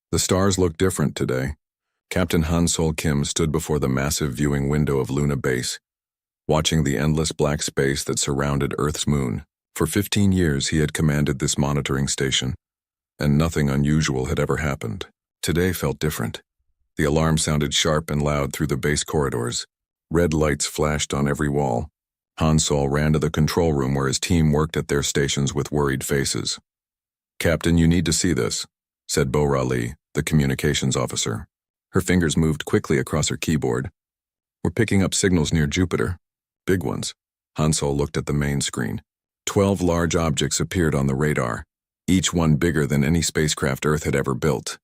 The stars look different today. Captain Han-Sol Kim stood before the massive viewing window of Luna Base, watching the endless black space that surrounded Earth's moon. For 15 years he had commanded this monitoring station, and nothing unusual had ever happened. Today felt different. The alarm sounded sharp and loud through the base corridors. Red lights flashed on every wall. Han-Sol ran to the control room where his team worked at their stations with worried faces. "Captain, you need to see this," said Bo-Ra Lee, the communications officer. Her fingers moved quickly across her keyboard. "We're picking up signals near Jupiter. Big ones." Han-Sol looked at the main screen. 12 large objects appeared on the radar, each one bigger than any spacecraft Earth had ever built.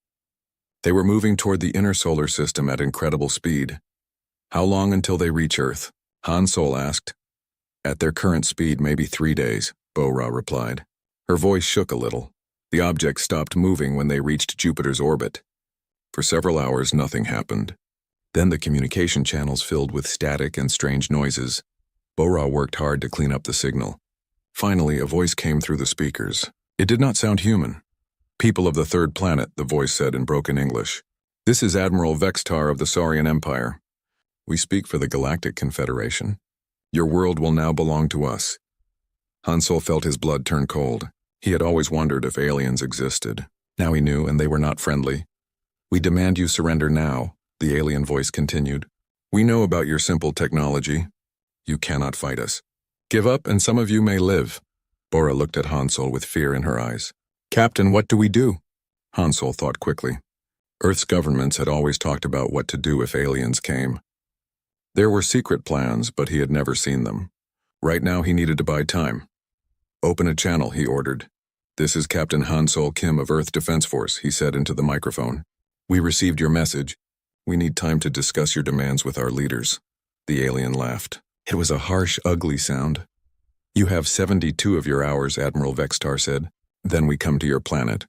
They were moving toward the inner solar system at incredible speed. "How long until they reach Earth?" Han-Sol asked. "At their current speed, maybe 3 days," Bo-Ra replied. Her voice shook a little. The objects stopped moving when they reached Jupiter's orbit. For several hours, nothing happened. Then the communication channels filled with static and strange noises. Bo-Ra worked hard to clean up the signal. Finally, a voice came through the speakers. It did not sound human. "People of the third planet," the voice said in broken English. "This is Admiral Vextar of the Saurian Empire. We speak for the Galactic Confederation. Your world will now belong to us." Han-Sol felt his blood turn cold. He had always wondered if aliens existed. Now he knew, and they were not friendly. "We demand you surrender now," the alien voice continued. "We know about your simple technology. You cannot fight us. Give up, and some of you may live." Bo-Ra looked at Han-Sol with fear in her eyes. "Captain, what do we do?" Han-Sol thought quickly. Earth's governments had always talked about what to do if aliens came. There were secret plans, but he had never seen them. Right now he needed to buy time. "Open a channel," he ordered. "This is Captain Han-Sol Kim of Earth Defense Force," he said into the microphone. "We received your message. We need time to discuss your demands with our leaders." The alien laughed. It was a harsh, ugly sound. "You have 72 of your hours," Admiral Vextar said. "Then we come to your planet.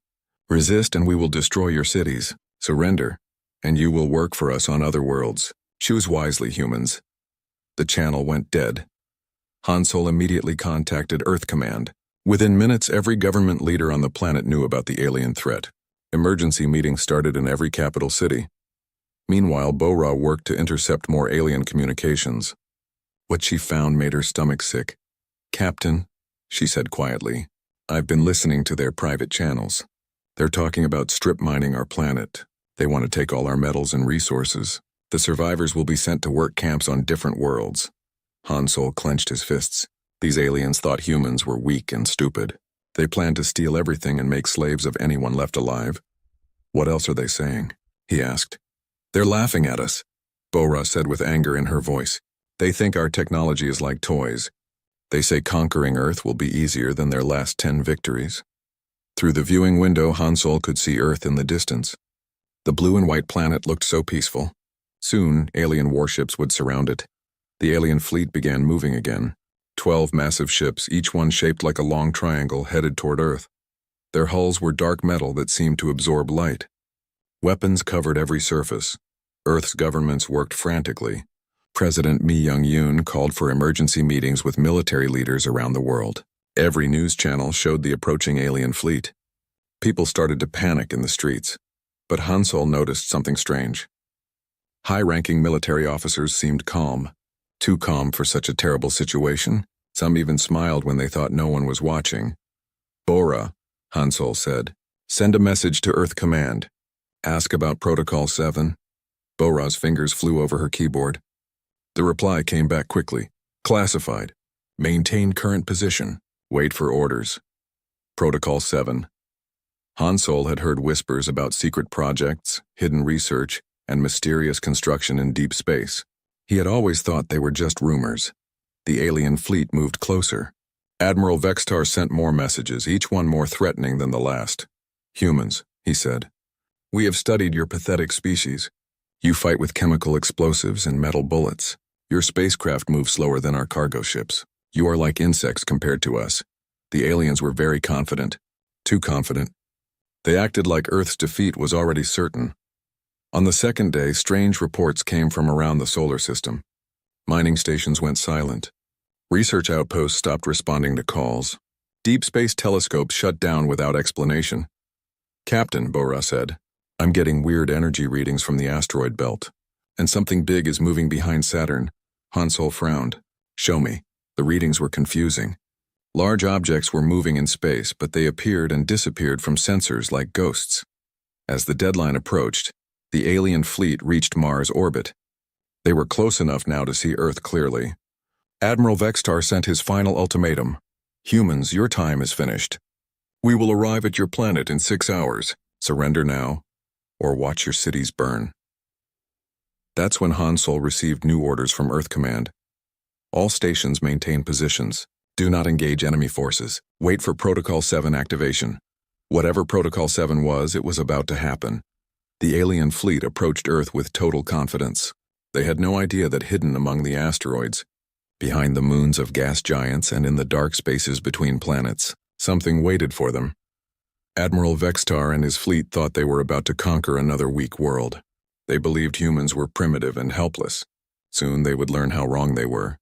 Resist and we will destroy your cities. Surrender, and you will work for us on other worlds. Choose wisely, humans." The channel went dead. Han-Sol immediately contacted Earth Command. Within minutes, every government leader on the planet knew about the alien threat. Emergency meetings started in every capital city. Meanwhile, Bo-Ra worked to intercept more alien communications. What she found made her stomach sick. "Captain," she said quietly, "I've been listening to their private channels. They're talking about strip mining our planet. They want to take all our metals and resources. The survivors will be sent to work camps on different worlds." Han-Sol clenched his fists. These aliens thought humans were weak and stupid. They planned to steal everything and make slaves of anyone left alive. "What else are they saying?" he asked. "They're laughing at us," Bo-Ra said with anger in her voice. "They think our technology is like toys. They say conquering Earth will be easier than their last 10 victories." Through the viewing window, Han-Sol could see Earth in the distance. The blue and white planet looked so peaceful. Soon, alien warships would surround it. The alien fleet began moving again. 12 massive ships, each one shaped like a long triangle, headed toward Earth. Their hulls were dark metal that seemed to absorb light. Weapons covered every surface. Earth's governments worked frantically. President Mi Young-yoon called for emergency meetings with military leaders around the world. Every news channel showed the approaching alien fleet. People started to panic in the streets. But Han-Sol noticed something strange. High-ranking military officers seemed calm. Too calm for such a terrible situation. Some even smiled when they thought no one was watching. "Bo-Ra," Han-Sol said, "send a message to Earth Command. Ask about Protocol 7. Bo-Ra's fingers flew over her keyboard. The reply came back quickly. "Classified. Maintain current position. Wait for orders." Protocol 7. Han-Sol had heard whispers about secret projects, hidden research, and mysterious construction in deep space. He had always thought they were just rumors. The alien fleet moved closer. Admiral Vextar sent more messages, each one more threatening than the last. "Humans," he said, "we have studied your pathetic species. You fight with chemical explosives and metal bullets. Your spacecraft move slower than our cargo ships. You are like insects compared to us." The aliens were very confident. Too confident. They acted like Earth's defeat was already certain. On the second day, strange reports came from around the solar system. Mining stations went silent. Research outposts stopped responding to calls. Deep space telescopes shut down without explanation. "Captain," Bo-Ra said, I'm getting weird energy readings from the asteroid belt. And something big is moving behind Saturn. Hansol frowned. Show me. The readings were confusing. Large objects were moving in space, but they appeared and disappeared from sensors like ghosts. As the deadline approached, the alien fleet reached Mars orbit. They were close enough now to see Earth clearly. Admiral Vextar sent his final ultimatum. Humans, your time is finished. We will arrive at your planet in 6 hours. Surrender now, or watch your cities burn. That's when Hansol received new orders from Earth Command. All stations maintain positions. Do not engage enemy forces. Wait for Protocol 7 activation. Whatever Protocol 7 was, it was about to happen. The alien fleet approached Earth with total confidence. They had no idea that hidden among the asteroids, behind the moons of gas giants and in the dark spaces between planets, something waited for them. Admiral Vextar and his fleet thought they were about to conquer another weak world. They believed humans were primitive and helpless. Soon they would learn how wrong they were.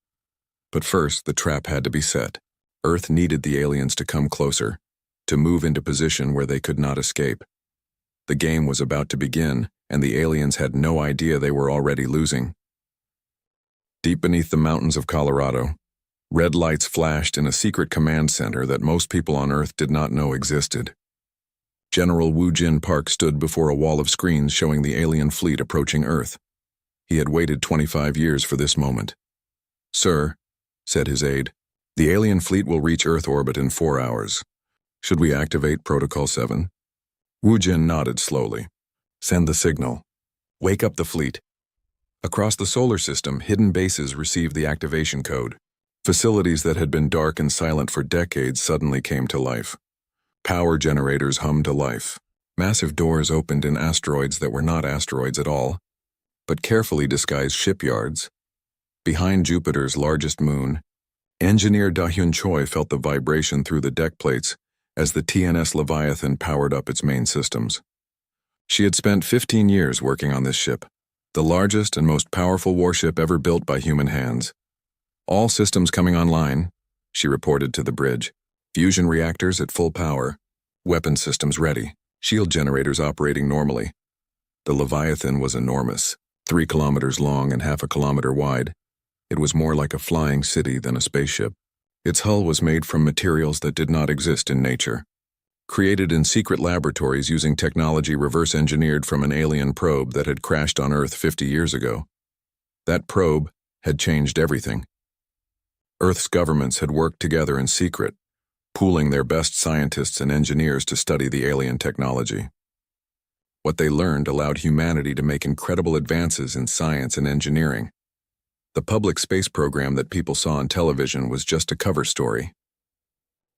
But first, the trap had to be set. Earth needed the aliens to come closer, to move into position where they could not escape. The game was about to begin, and the aliens had no idea they were already losing. Deep beneath the mountains of Colorado, red lights flashed in a secret command center that most people on Earth did not know existed. General Wu Jin Park stood before a wall of screens showing the alien fleet approaching Earth. He had waited 25 years for this moment. Sir, said his aide, the alien fleet will reach Earth orbit in 4 hours. Should we activate Protocol 7? Wu Jin nodded slowly. Send the signal. Wake up the fleet. Across the solar system, hidden bases received the activation code. Facilities that had been dark and silent for decades suddenly came to life. Power generators hummed to life. Massive doors opened in asteroids that were not asteroids at all, but carefully disguised shipyards. Behind Jupiter's largest moon, engineer Da-Hyun Choi felt the vibration through the deck plates as the TNS Leviathan powered up its main systems. She had spent 15 years working on this ship, the largest and most powerful warship ever built by human hands. All systems coming online, she reported to the bridge. Fusion reactors at full power, weapon systems ready, shield generators operating normally. The Leviathan was enormous, 3 kilometers long and half a kilometer wide. It was more like a flying city than a spaceship. Its hull was made from materials that did not exist in nature. Created in secret laboratories using technology reverse-engineered from an alien probe that had crashed on Earth 50 years ago. That probe had changed everything. Earth's governments had worked together in secret, pooling their best scientists and engineers to study the alien technology. What they learned allowed humanity to make incredible advances in science and engineering. The public space program that people saw on television was just a cover story.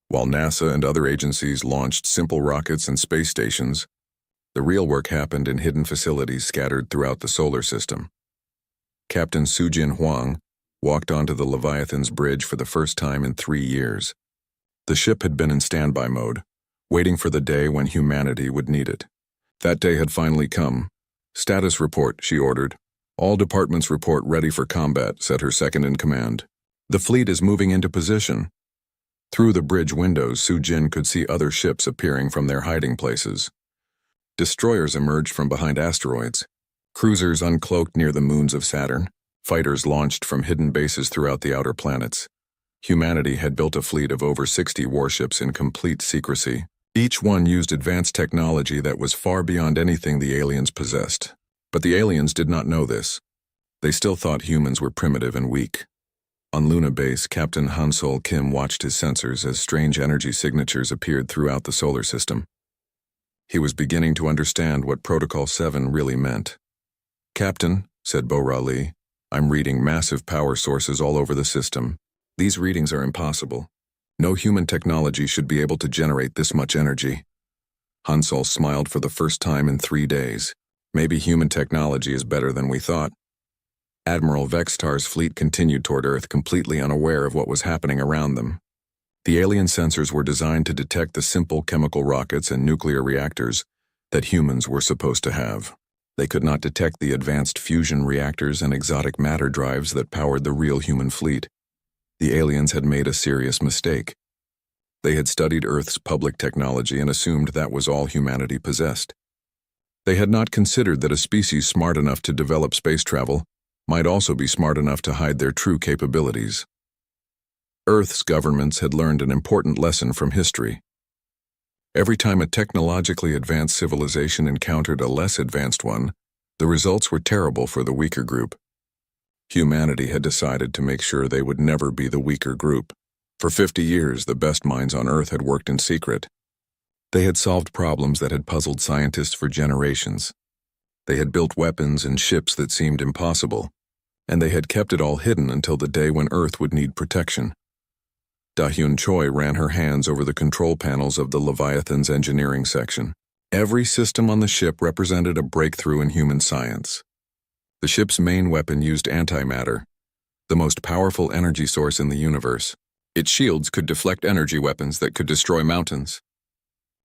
While NASA and other agencies launched simple rockets and space stations, the real work happened in hidden facilities scattered throughout the solar system. Captain Sujin Huang walked onto the Leviathan's bridge for the first time in 3 years. The ship had been in standby mode, waiting for the day when humanity would need it. That day had finally come. Status report, she ordered. All departments report ready for combat, said her second-in-command. The fleet is moving into position. Through the bridge windows, Sujin could see other ships appearing from their hiding places. Destroyers emerged from behind asteroids. Cruisers uncloaked near the moons of Saturn. Fighters launched from hidden bases throughout the outer planets. Humanity had built a fleet of over 60 warships in complete secrecy. Each one used advanced technology that was far beyond anything the aliens possessed. But the aliens did not know this. They still thought humans were primitive and weak. On Luna Base, Captain Hansol Kim watched his sensors as strange energy signatures appeared throughout the solar system. He was beginning to understand what Protocol 7 really meant. Captain, said Bo-Ra Lee, I'm reading massive power sources all over the system. These readings are impossible. No human technology should be able to generate this much energy. Hansol smiled for the first time in 3 days. Maybe human technology is better than we thought. Admiral Vextar's fleet continued toward Earth, completely unaware of what was happening around them. The alien sensors were designed to detect the simple chemical rockets and nuclear reactors that humans were supposed to have. They could not detect the advanced fusion reactors and exotic matter drives that powered the real human fleet. The aliens had made a serious mistake. They had studied Earth's public technology and assumed that was all humanity possessed. They had not considered that a species smart enough to develop space travel might also be smart enough to hide their true capabilities. Earth's governments had learned an important lesson from history. Every time a technologically advanced civilization encountered a less advanced one, the results were terrible for the weaker group. Humanity had decided to make sure they would never be the weaker group. For 50 years, the best minds on Earth had worked in secret. They had solved problems that had puzzled scientists for generations. They had built weapons and ships that seemed impossible, and they had kept it all hidden until the day when Earth would need protection. Da-Hyun Choi ran her hands over the control panels of the Leviathan's engineering section. Every system on the ship represented a breakthrough in human science. The ship's main weapon used antimatter, the most powerful energy source in the universe. Its shields could deflect energy weapons that could destroy mountains.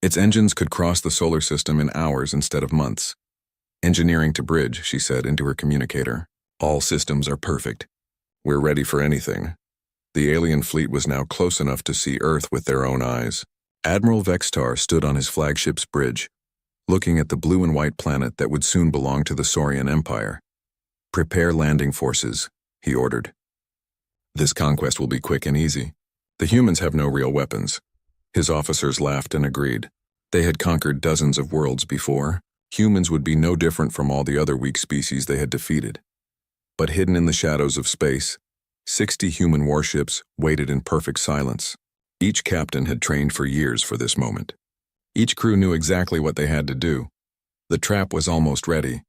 Its engines could cross the solar system in hours instead of months. "Engineering to bridge," she said into her communicator. "All systems are perfect. We're ready for anything." The alien fleet was now close enough to see Earth with their own eyes. Admiral Vextar stood on his flagship's bridge, looking at the blue and white planet that would soon belong to the Saurian Empire. "Prepare landing forces," he ordered. "This conquest will be quick and easy. The humans have no real weapons." His officers laughed and agreed. They had conquered dozens of worlds before. Humans would be no different from all the other weak species they had defeated. But hidden in the shadows of space, 60 human warships waited in perfect silence. Each captain had trained for years for this moment. Each crew knew exactly what they had to do. The trap was almost ready.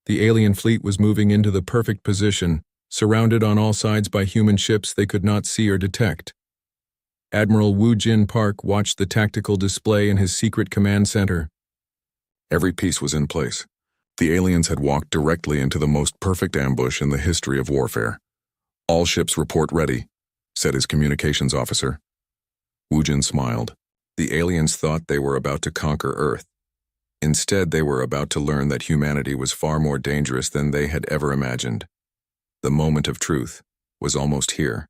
The alien fleet was moving into the perfect position, surrounded on all sides by human ships they could not see or detect. Admiral Woo Jin Park watched the tactical display in his secret command center. Every piece was in place. The aliens had walked directly into the most perfect ambush in the history of warfare. "All ships report ready," said his communications officer. Woo Jin smiled. The aliens thought they were about to conquer Earth. Instead, they were about to learn that humanity was far more dangerous than they had ever imagined. The moment of truth was almost here.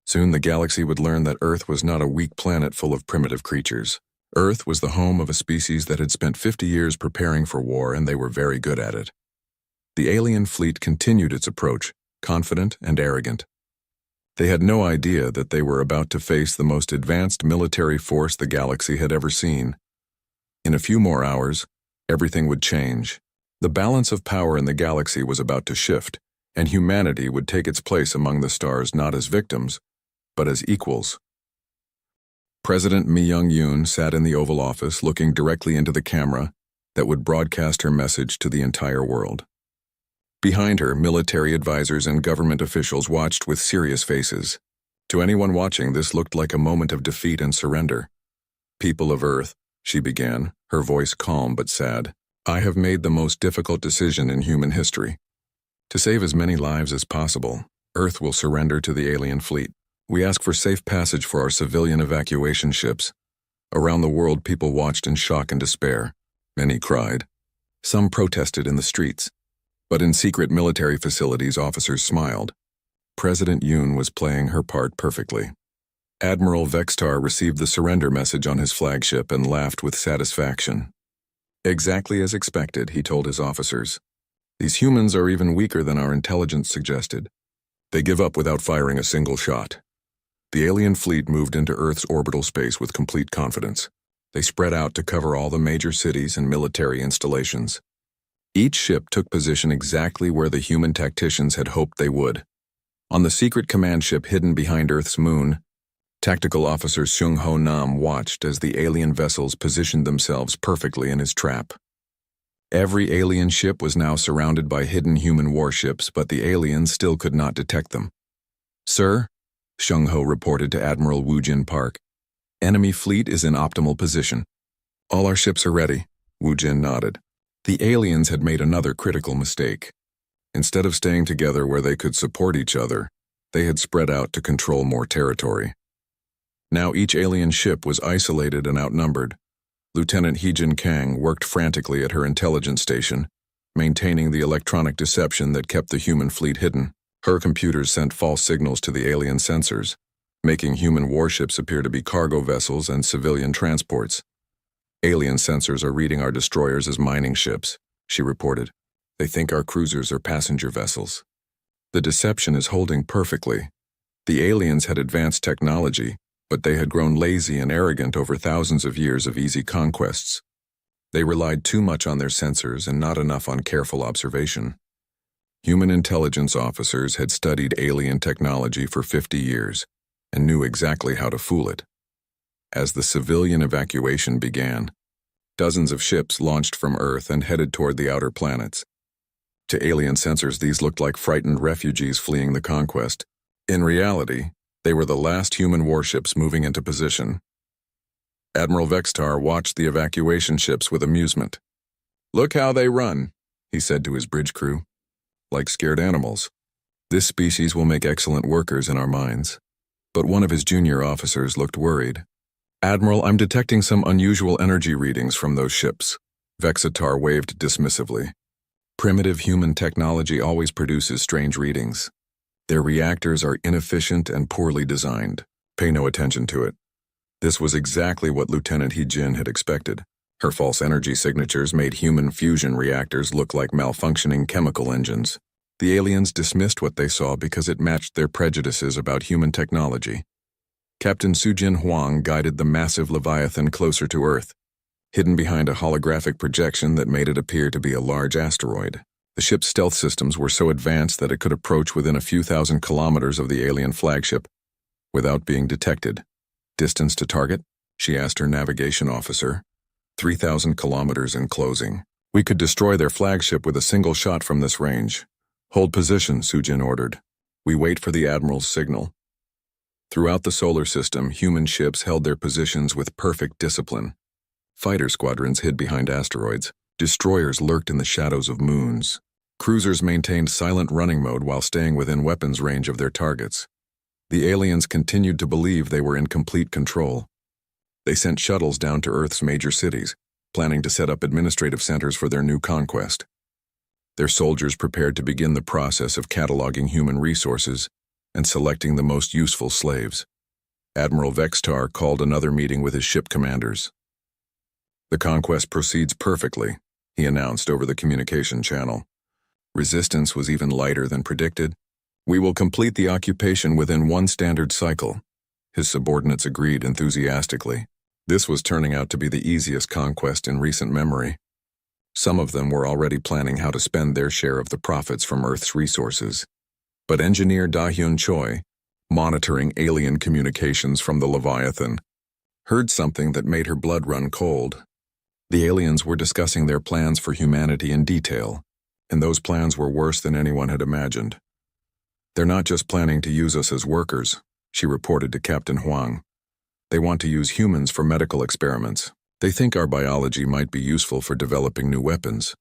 Soon the galaxy would learn that Earth was not a weak planet full of primitive creatures. Earth was the home of a species that had spent 50 years preparing for war, and they were very good at it. The alien fleet continued its approach, confident and arrogant. They had no idea that they were about to face the most advanced military force the galaxy had ever seen. In a few more hours, everything would change. The balance of power in the galaxy was about to shift, and humanity would take its place among the stars not as victims, but as equals. President Mi Young-yoon sat in the Oval Office looking directly into the camera that would broadcast her message to the entire world. Behind her, military advisors and government officials watched with serious faces. To anyone watching, this looked like a moment of defeat and surrender. "People of Earth," she began, her voice calm but sad, "I have made the most difficult decision in human history. To save as many lives as possible, Earth will surrender to the alien fleet. We ask for safe passage for our civilian evacuation ships." Around the world, people watched in shock and despair. Many cried. Some protested in the streets. But in secret military facilities, officers smiled. President Yoon was playing her part perfectly. Admiral Vextar received the surrender message on his flagship and laughed with satisfaction. "Exactly as expected," he told his officers. "These humans are even weaker than our intelligence suggested. They give up without firing a single shot." The alien fleet moved into Earth's orbital space with complete confidence. They spread out to cover all the major cities and military installations. Each ship took position exactly where the human tacticians had hoped they would. On the secret command ship hidden behind Earth's moon, Tactical Officer Seung-ho Nam watched as the alien vessels positioned themselves perfectly in his trap. Every alien ship was now surrounded by hidden human warships, but the aliens still could not detect them. "Sir," Seung-ho reported to Admiral Woo Jin Park, "enemy fleet is in optimal position." "All our ships are ready," Woo Jin nodded. The aliens had made another critical mistake. Instead of staying together where they could support each other, they had spread out to control more territory. Now each alien ship was isolated and outnumbered. Lieutenant Hee-jin Kang worked frantically at her intelligence station, maintaining the electronic deception that kept the human fleet hidden. Her computers sent false signals to the alien sensors, making human warships appear to be cargo vessels and civilian transports. Alien sensors are reading our destroyers as mining ships, she reported. They think our cruisers are passenger vessels. The deception is holding perfectly. The aliens had advanced technology, but they had grown lazy and arrogant over thousands of years of easy conquests. They relied too much on their sensors and not enough on careful observation. Human intelligence officers had studied alien technology for 50 years and knew exactly how to fool it. As the civilian evacuation began, dozens of ships launched from Earth and headed toward the outer planets. To alien sensors, these looked like frightened refugees fleeing the conquest. In reality, they were the last human warships moving into position. Admiral Vextar watched the evacuation ships with amusement. "Look how they run," he said to his bridge crew. "Like scared animals. This species will make excellent workers in our mines." But one of his junior officers looked worried. "Admiral, I'm detecting some unusual energy readings from those ships." Vexatar waved dismissively. "Primitive human technology always produces strange readings. Their reactors are inefficient and poorly designed. Pay no attention to it." This was exactly what Lieutenant He-Jin had expected. Her false energy signatures made human fusion reactors look like malfunctioning chemical engines. The aliens dismissed what they saw because it matched their prejudices about human technology. Captain Sujin Huang guided the massive Leviathan closer to Earth, hidden behind a holographic projection that made it appear to be a large asteroid. The ship's stealth systems were so advanced that it could approach within a few thousand kilometers of the alien flagship without being detected. "Distance to target?" she asked her navigation officer. 3,000 kilometers in closing. "We could destroy their flagship with a single shot from this range." "Hold position," Sujin ordered. "We wait for the Admiral's signal." Throughout the solar system, human ships held their positions with perfect discipline. Fighter squadrons hid behind asteroids. Destroyers lurked in the shadows of moons. Cruisers maintained silent running mode while staying within weapons range of their targets. The aliens continued to believe they were in complete control. They sent shuttles down to Earth's major cities, planning to set up administrative centers for their new conquest. Their soldiers prepared to begin the process of cataloging human resources and selecting the most useful slaves. Admiral Vextar called another meeting with his ship commanders. "The conquest proceeds perfectly," he announced over the communication channel. "Resistance was even lighter than predicted. We will complete the occupation within one standard cycle." His subordinates agreed enthusiastically. This was turning out to be the easiest conquest in recent memory. Some of them were already planning how to spend their share of the profits from Earth's resources. But engineer Da-Hyun Choi, monitoring alien communications from the Leviathan, heard something that made her blood run cold. The aliens were discussing their plans for humanity in detail, and those plans were worse than anyone had imagined. "They're not just planning to use us as workers," she reported to Captain Huang. "They want to use humans for medical experiments. They think our biology might be useful for developing new weapons."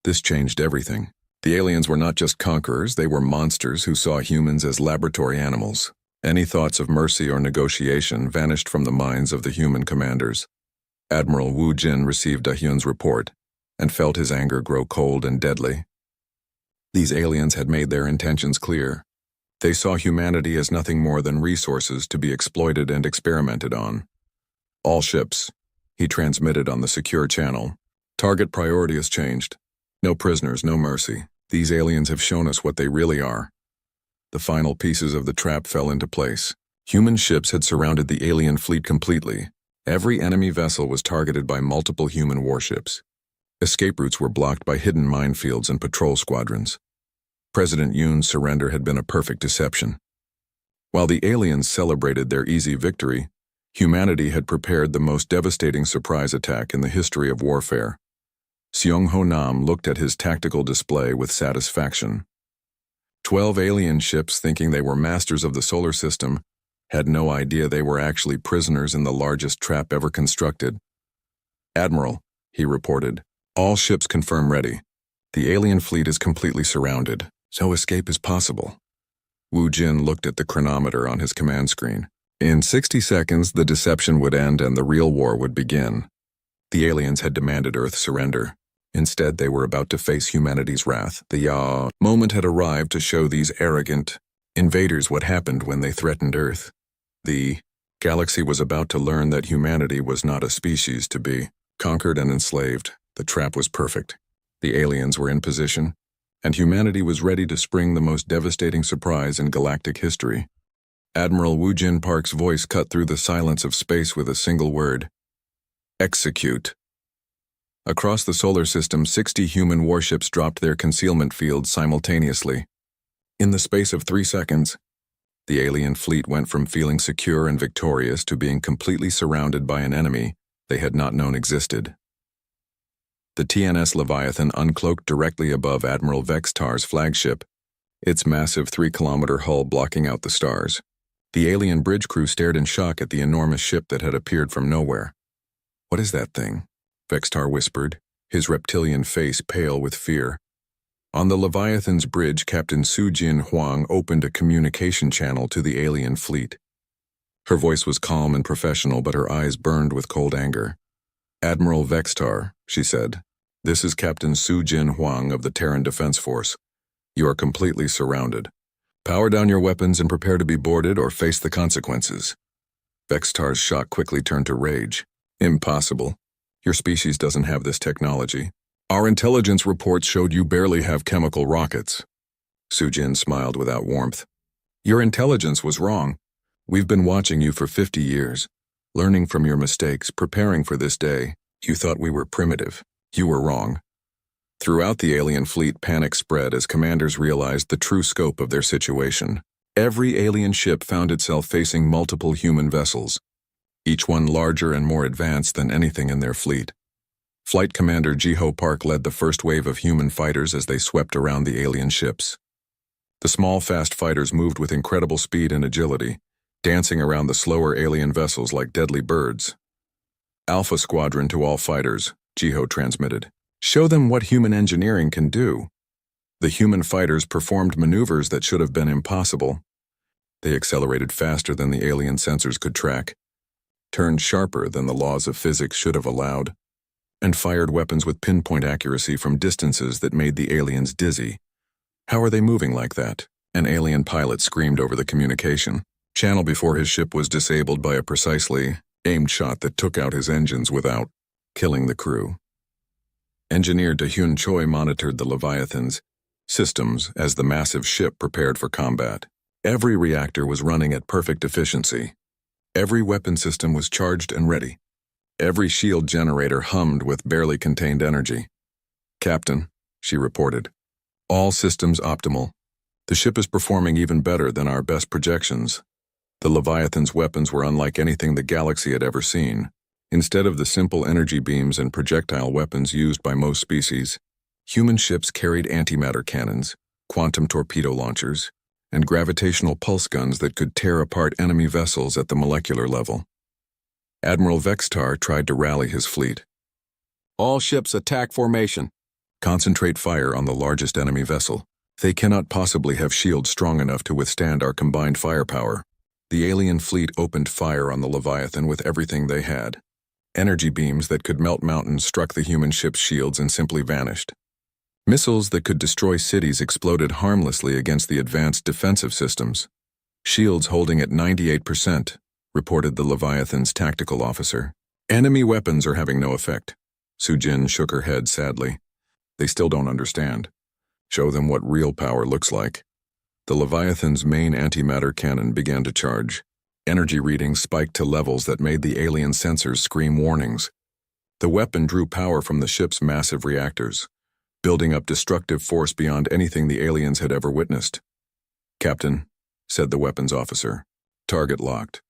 This changed everything. The aliens were not just conquerors, they were monsters who saw humans as laboratory animals. Any thoughts of mercy or negotiation vanished from the minds of the human commanders. Admiral Wu Jin received Da-Hyun's report and felt his anger grow cold and deadly. These aliens had made their intentions clear. They saw humanity as nothing more than resources to be exploited and experimented on. "All ships," he transmitted on the secure channel. "Target priority has changed. No prisoners, no mercy. These aliens have shown us what they really are." The final pieces of the trap fell into place. Human ships had surrounded the alien fleet completely. Every enemy vessel was targeted by multiple human warships. Escape routes were blocked by hidden minefields and patrol squadrons. President Yoon's surrender had been a perfect deception. While the aliens celebrated their easy victory, humanity had prepared the most devastating surprise attack in the history of warfare. Seong-ho Nam looked at his tactical display with satisfaction. 12 alien ships, thinking they were masters of the solar system, had no idea they were actually prisoners in the largest trap ever constructed. "Admiral," he reported, "all ships confirm ready. The alien fleet is completely surrounded, so escape is possible." Wu Jin looked at the chronometer on his command screen. In 60 seconds, the deception would end and the real war would begin. The aliens had demanded Earth's surrender. Instead, they were about to face humanity's wrath. The moment had arrived to show these arrogant invaders what happened when they threatened Earth. The galaxy was about to learn that humanity was not a species to be Conquered and enslaved, the trap was perfect. The aliens were in position, and humanity was ready to spring the most devastating surprise in galactic history. Admiral Wu Jin Park's voice cut through the silence of space with a single word: execute. Across the solar system, 60 human warships dropped their concealment fields simultaneously. In the space of 3 seconds, the alien fleet went from feeling secure and victorious to being completely surrounded by an enemy they had not known existed. The TNS Leviathan uncloaked directly above Admiral Vextar's flagship, its massive 3-kilometer hull blocking out the stars. The alien bridge crew stared in shock at the enormous ship that had appeared from nowhere. "What is that thing?" Vextar whispered, his reptilian face pale with fear. On the Leviathan's bridge, Captain Su Jin Huang opened a communication channel to the alien fleet. Her voice was calm and professional, but her eyes burned with cold anger. "Admiral Vextar," she said, "this is Captain Su Jin Huang of the Terran Defense Force. You are completely surrounded. Power down your weapons and prepare to be boarded or face the consequences." Vextar's shock quickly turned to rage. "Impossible. Your species doesn't have this technology. Our intelligence reports showed you barely have chemical rockets." Su Jin smiled without warmth. "Your intelligence was wrong. We've been watching you for 50 years, learning from your mistakes, preparing for this day. You thought we were primitive. You were wrong." Throughout the alien fleet, panic spread as commanders realized the true scope of their situation. Every alien ship found itself facing multiple human vessels, each one larger and more advanced than anything in their fleet. Flight Commander Jiho Park led the first wave of human fighters as they swept around the alien ships. The small, fast fighters moved with incredible speed and agility, dancing around the slower alien vessels like deadly birds. "Alpha Squadron to all fighters," Jiho transmitted. "Show them what human engineering can do." The human fighters performed maneuvers that should have been impossible. They accelerated faster than the alien sensors could track, turned sharper than the laws of physics should have allowed, and fired weapons with pinpoint accuracy from distances that made the aliens dizzy. "How are they moving like that?" An alien pilot screamed over the communication channel before his ship was disabled by a precisely aimed shot that took out his engines without killing the crew. Engineer Da-Hyun Choi monitored the Leviathan's systems as the massive ship prepared for combat. Every reactor was running at perfect efficiency. Every weapon system was charged and ready. Every shield generator hummed with barely contained energy. "Captain," she reported, "all systems optimal. The ship is performing even better than our best projections." The Leviathan's weapons were unlike anything the galaxy had ever seen. Instead of the simple energy beams and projectile weapons used by most species, human ships carried antimatter cannons, quantum torpedo launchers, and gravitational pulse guns that could tear apart enemy vessels at the molecular level. Admiral Vextar tried to rally his fleet. "All ships attack formation. Concentrate fire on the largest enemy vessel. They cannot possibly have shields strong enough to withstand our combined firepower." The alien fleet opened fire on the Leviathan with everything they had. Energy beams that could melt mountains struck the human ship's shields and simply vanished. Missiles that could destroy cities exploded harmlessly against the advanced defensive systems. "Shields holding at 98%, reported the Leviathan's tactical officer. "Enemy weapons are having no effect." Su Jin shook her head sadly. "They still don't understand. Show them what real power looks like." The Leviathan's main antimatter cannon began to charge. Energy readings spiked to levels that made the alien sensors scream warnings. The weapon drew power from the ship's massive reactors, building up destructive force beyond anything the aliens had ever witnessed. "Captain," said the weapons officer, "target locked.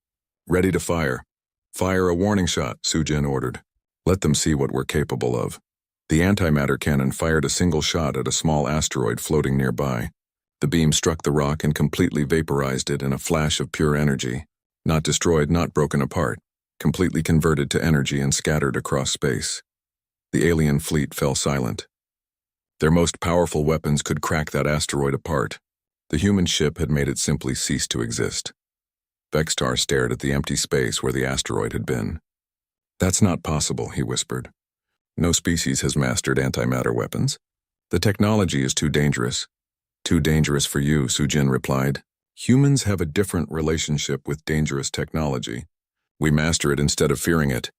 Ready to fire." "Fire a warning shot," Su Jin ordered. "Let them see what we're capable of." The antimatter cannon fired a single shot at a small asteroid floating nearby. The beam struck the rock and completely vaporized it in a flash of pure energy. Not destroyed, not broken apart, completely converted to energy and scattered across space. The alien fleet fell silent. Their most powerful weapons could crack that asteroid apart. The human ship had made it simply cease to exist. Vextar stared at the empty space where the asteroid had been. "That's not possible," he whispered. "No species has mastered antimatter weapons. The technology is too dangerous." "Too dangerous for you," Su Jin replied. "Humans have a different relationship with dangerous technology. We master it instead of fearing it.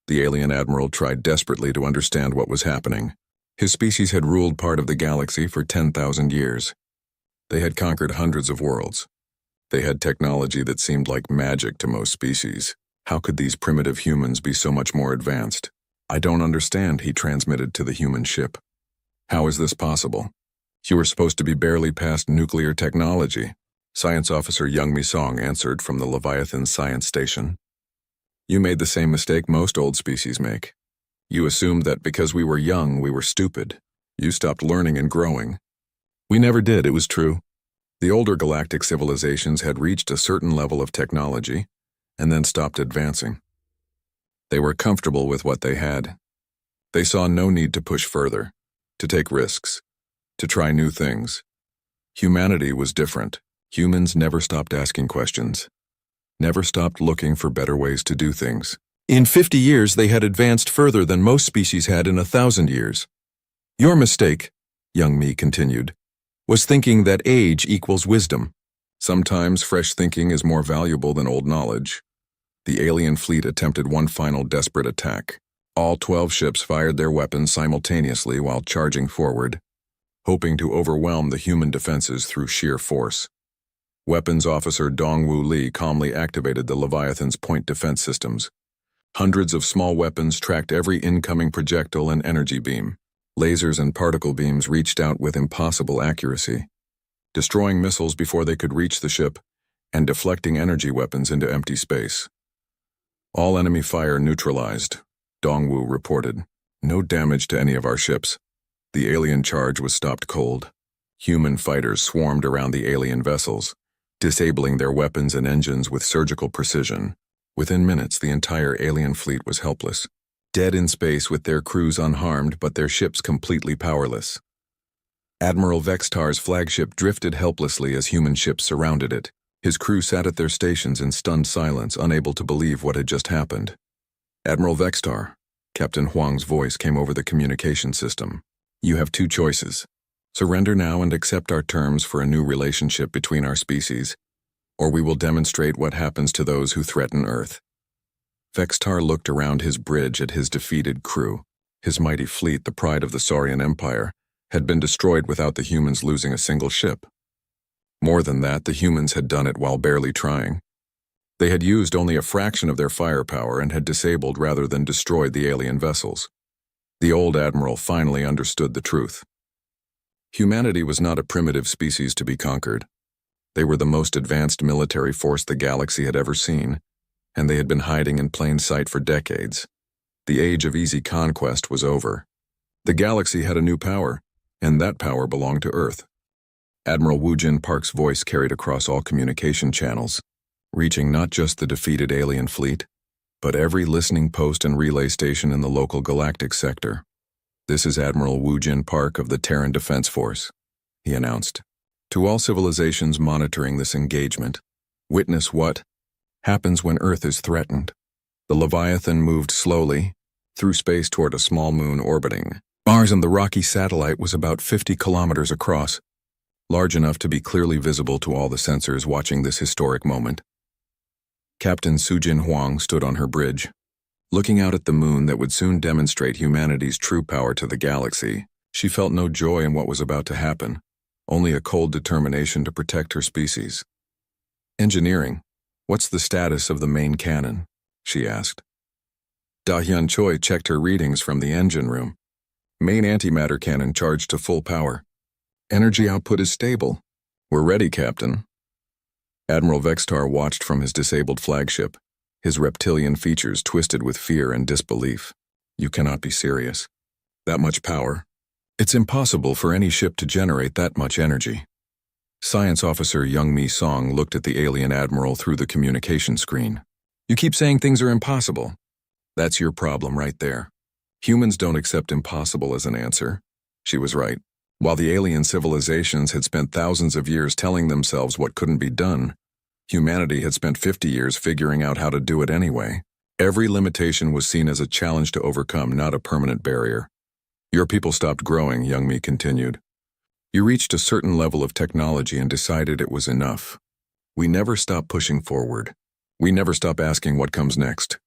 The alien admiral tried desperately to understand what was happening. His species had ruled part of the galaxy for 10,000 years. They had conquered hundreds of worlds. They had technology that seemed like magic to most species. How could these primitive humans be so much more advanced? I don't understand, he transmitted to the human ship. How is this possible? You were supposed to be barely past nuclear technology. Science Officer Young Mi-song answered from the Leviathan Science Station. You made the same mistake most old species make. You assumed that because we were young, we were stupid. You stopped learning and growing. We never did, it was true. The older galactic civilizations had reached a certain level of technology and then stopped advancing. They were comfortable with what they had. They saw no need to push further, to take risks, to try new things. Humanity was different. Humans never stopped asking questions, never stopped looking for better ways to do things. In 50 years, they had advanced further than most species had in 1,000 years. Your mistake, Young Mi continued, was thinking that age equals wisdom. Sometimes fresh thinking is more valuable than old knowledge. The alien fleet attempted one final desperate attack. All 12 ships fired their weapons simultaneously while charging forward, hoping to overwhelm the human defenses through sheer force. Weapons Officer Dong-Woo Lee calmly activated the Leviathan's point defense systems. Hundreds of small weapons tracked every incoming projectile and energy beam. Lasers and particle beams reached out with impossible accuracy, destroying missiles before they could reach the ship and deflecting energy weapons into empty space. All enemy fire neutralized, Dong-Woo reported. No damage to any of our ships. The alien charge was stopped cold. Human fighters swarmed around the alien vessels, disabling their weapons and engines with surgical precision. Within minutes, the entire alien fleet was helpless, dead in space with their crews unharmed but their ships completely powerless. Admiral Vextar's flagship drifted helplessly as human ships surrounded it. His crew sat at their stations in stunned silence, unable to believe what had just happened. Admiral Vextar, Captain Huang's voice came over the communication system. You have two choices. Surrender now and accept our terms for a new relationship between our species, or we will demonstrate what happens to those who threaten Earth. Vextar looked around his bridge at his defeated crew. His mighty fleet, the pride of the Saurian Empire, had been destroyed without the humans losing a single ship. More than that, the humans had done it while barely trying. They had used only a fraction of their firepower and had disabled rather than destroyed the alien vessels. The old admiral finally understood the truth. Humanity was not a primitive species to be conquered. They were the most advanced military force the galaxy had ever seen, and they had been hiding in plain sight for decades. The age of easy conquest was over. The galaxy had a new power, and that power belonged to Earth. Admiral Woojin Park's voice carried across all communication channels, reaching not just the defeated alien fleet, but every listening post and relay station in the local galactic sector. This is Admiral Woojin Park of the Terran Defense Force, he announced. To all civilizations monitoring this engagement, witness what happens when Earth is threatened. The Leviathan moved slowly through space toward a small moon orbiting Mars, and the rocky satellite was about 50 kilometers across, large enough to be clearly visible to all the sensors watching this historic moment. Captain Sujin Huang stood on her bridge, looking out at the moon that would soon demonstrate humanity's true power to the galaxy. She felt no joy in what was about to happen, only a cold determination to protect her species. Engineering, what's the status of the main cannon? She asked. Da Hyun Choi checked her readings from the engine room. Main antimatter cannon charged to full power. Energy output is stable. We're ready, Captain. Admiral Vextar watched from his disabled flagship, his reptilian features twisted with fear and disbelief. You cannot be serious. That much power? It's impossible for any ship to generate that much energy. Science Officer Young Mi-song looked at the alien admiral through the communication screen. You keep saying things are impossible. That's your problem right there. Humans don't accept impossible as an answer. She was right. While the alien civilizations had spent thousands of years telling themselves what couldn't be done, humanity had spent 50 years figuring out how to do it anyway. Every limitation was seen as a challenge to overcome, not a permanent barrier. Your people stopped growing, Young Mi continued. You reached a certain level of technology and decided it was enough. We never stop pushing forward. We never stop asking what comes next.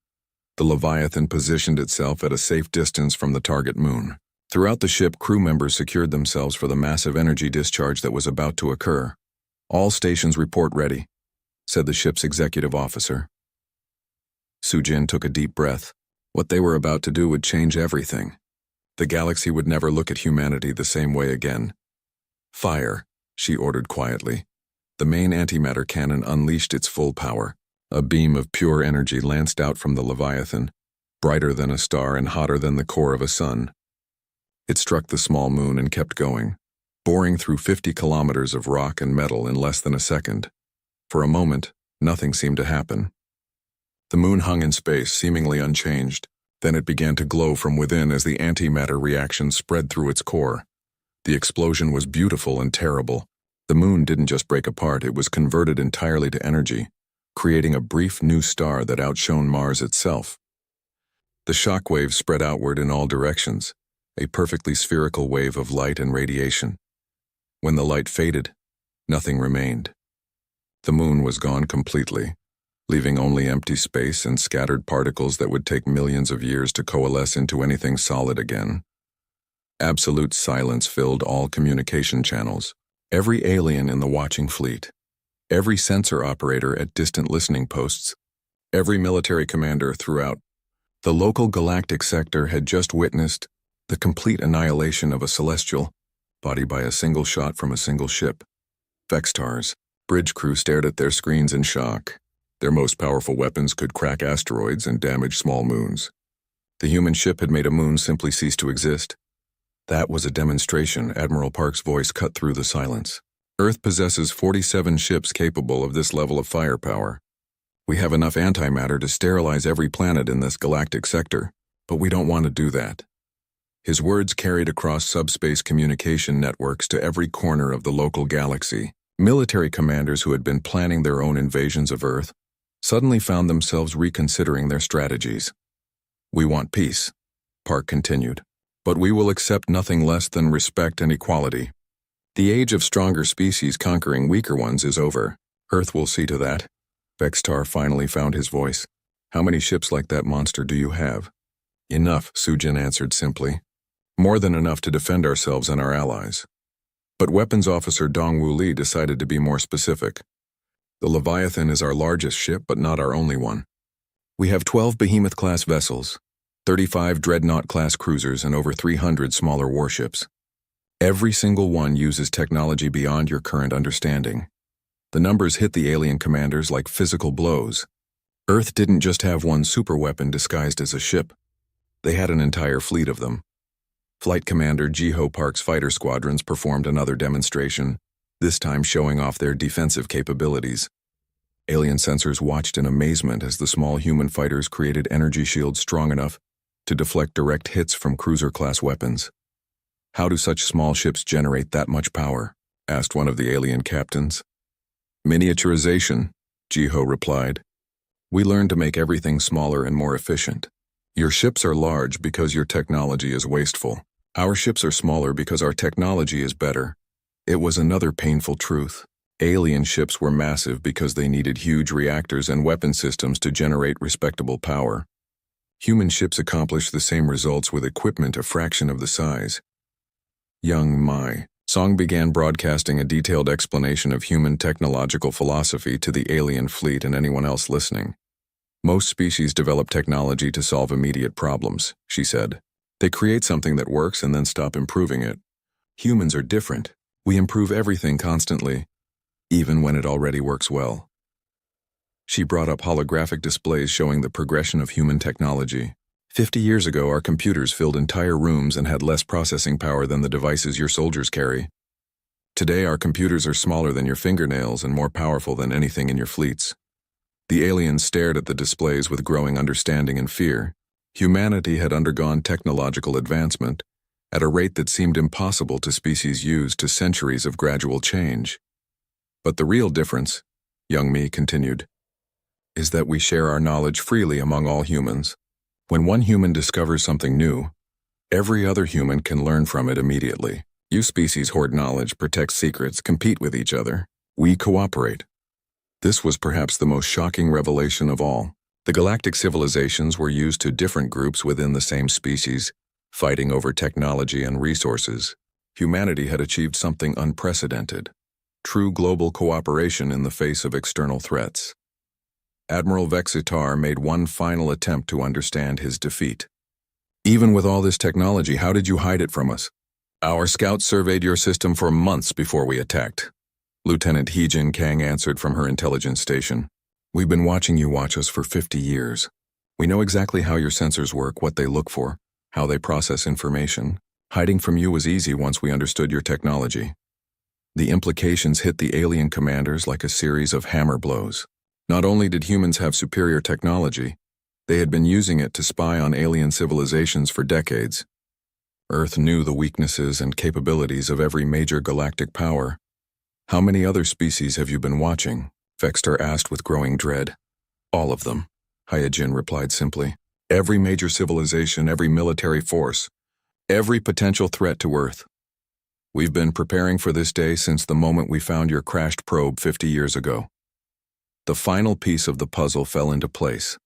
The Leviathan positioned itself at a safe distance from the target moon. Throughout the ship, crew members secured themselves for the massive energy discharge that was about to occur. "All stations report ready," said the ship's executive officer. Sujin took a deep breath. What they were about to do would change everything. The galaxy would never look at humanity the same way again. "Fire," she ordered quietly. The main antimatter cannon unleashed its full power. A beam of pure energy lanced out from the Leviathan, brighter than a star and hotter than the core of a sun. It struck the small moon and kept going, boring through 50 kilometers of rock and metal in less than a second. For a moment, nothing seemed to happen. The moon hung in space, seemingly unchanged. Then it began to glow from within as the antimatter reaction spread through its core. The explosion was beautiful and terrible. The moon didn't just break apart, it was converted entirely to energy, creating a brief new star that outshone Mars itself. The shock waves spread outward in all directions, a perfectly spherical wave of light and radiation. When the light faded, nothing remained. The moon was gone completely, leaving only empty space and scattered particles that would take millions of years to coalesce into anything solid again. Absolute silence filled all communication channels. Every alien in the watching fleet, every sensor operator at distant listening posts, every military commander throughout the local galactic sector had just witnessed the complete annihilation of a celestial body by a single shot from a single ship. Vextars, bridge crew stared at their screens in shock. Their most powerful weapons could crack asteroids and damage small moons. The human ship had made a moon simply cease to exist. That was a demonstration. Admiral Park's voice cut through the silence. Earth possesses 47 ships capable of this level of firepower. We have enough antimatter to sterilize every planet in this galactic sector, but we don't want to do that. His words carried across subspace communication networks to every corner of the local galaxy. Military commanders who had been planning their own invasions of Earth suddenly found themselves reconsidering their strategies. "We want peace," Park continued, "but we will accept nothing less than respect and equality. The age of stronger species conquering weaker ones is over. Earth will see to that." Vextar finally found his voice. "How many ships like that monster do you have?" "Enough," Sujin answered simply. "More than enough to defend ourselves and our allies." But Weapons Officer Dongwu Li decided to be more specific. "The Leviathan is our largest ship, but not our only one. We have 12 Behemoth-Class vessels, 35 Dreadnought-class cruisers, and over 300 smaller warships. Every single one uses technology beyond your current understanding." The numbers hit the alien commanders like physical blows. Earth didn't just have one superweapon disguised as a ship. They had an entire fleet of them. Flight Commander Jiho Park's fighter squadrons performed another demonstration, this time showing off their defensive capabilities. Alien sensors watched in amazement as the small human fighters created energy shields strong enough to deflect direct hits from cruiser-class weapons. "How do such small ships generate that much power?" asked one of the alien captains. "Miniaturization," Jiho replied. "We learned to make everything smaller and more efficient. Your ships are large because your technology is wasteful. Our ships are smaller because our technology is better." It was another painful truth. Alien ships were massive because they needed huge reactors and weapon systems to generate respectable power. Human ships accomplished the same results with equipment a fraction of the size. Young Mai Song began broadcasting a detailed explanation of human technological philosophy to the alien fleet and anyone else listening. "Most species develop technology to solve immediate problems," she said. "They create something that works and then stop improving it. Humans are different. We improve everything constantly, even when it already works well." She brought up holographic displays showing the progression of human technology. 50 years ago, our computers filled entire rooms and had less processing power than the devices your soldiers carry. Today, our computers are smaller than your fingernails and more powerful than anything in your fleets. The aliens stared at the displays with growing understanding and fear. Humanity had undergone technological advancement at a rate that seemed impossible to species used to centuries of gradual change. But the real difference, Young Mi continued, is that we share our knowledge freely among all humans. When one human discovers something new, every other human can learn from it immediately. You species hoard knowledge, protect secrets, compete with each other. We cooperate. This was perhaps the most shocking revelation of all. The galactic civilizations were used to different groups within the same species, fighting over technology and resources. Humanity had achieved something unprecedented: true global cooperation in the face of external threats. Admiral Vexitar made one final attempt to understand his defeat. "Even with all this technology, how did you hide it from us?" "Our scouts surveyed your system for months before we attacked," Lieutenant Heejin Kang answered from her intelligence station. "We've been watching you watch us for 50 years. We know exactly how your sensors work, what they look for, how they process information. Hiding from you was easy once we understood your technology." The implications hit the alien commanders like a series of hammer blows. Not only did humans have superior technology, they had been using it to spy on alien civilizations for decades. Earth knew the weaknesses and capabilities of every major galactic power. "How many other species have you been watching?" Vexitar asked with growing dread. "All of them," Hyojin replied simply. "Every major civilization, every military force, every potential threat to Earth. We've been preparing for this day since the moment we found your crashed probe 50 years ago." The final piece of the puzzle fell into place.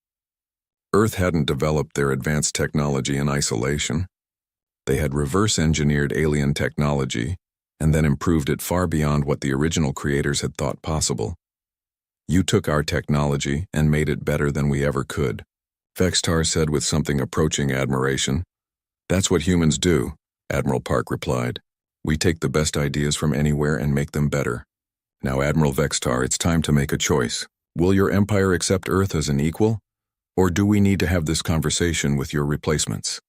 Earth hadn't developed their advanced technology in isolation. They had reverse-engineered alien technology and then improved it far beyond what the original creators had thought possible. "You took our technology and made it better than we ever could," Vexitar said with something approaching admiration. "That's what humans do," Admiral Park replied. "We take the best ideas from anywhere and make them better." "Now, Admiral Vexitar, it's time to make a choice. Will your empire accept Earth as an equal, or do we need to have this conversation with your replacements?"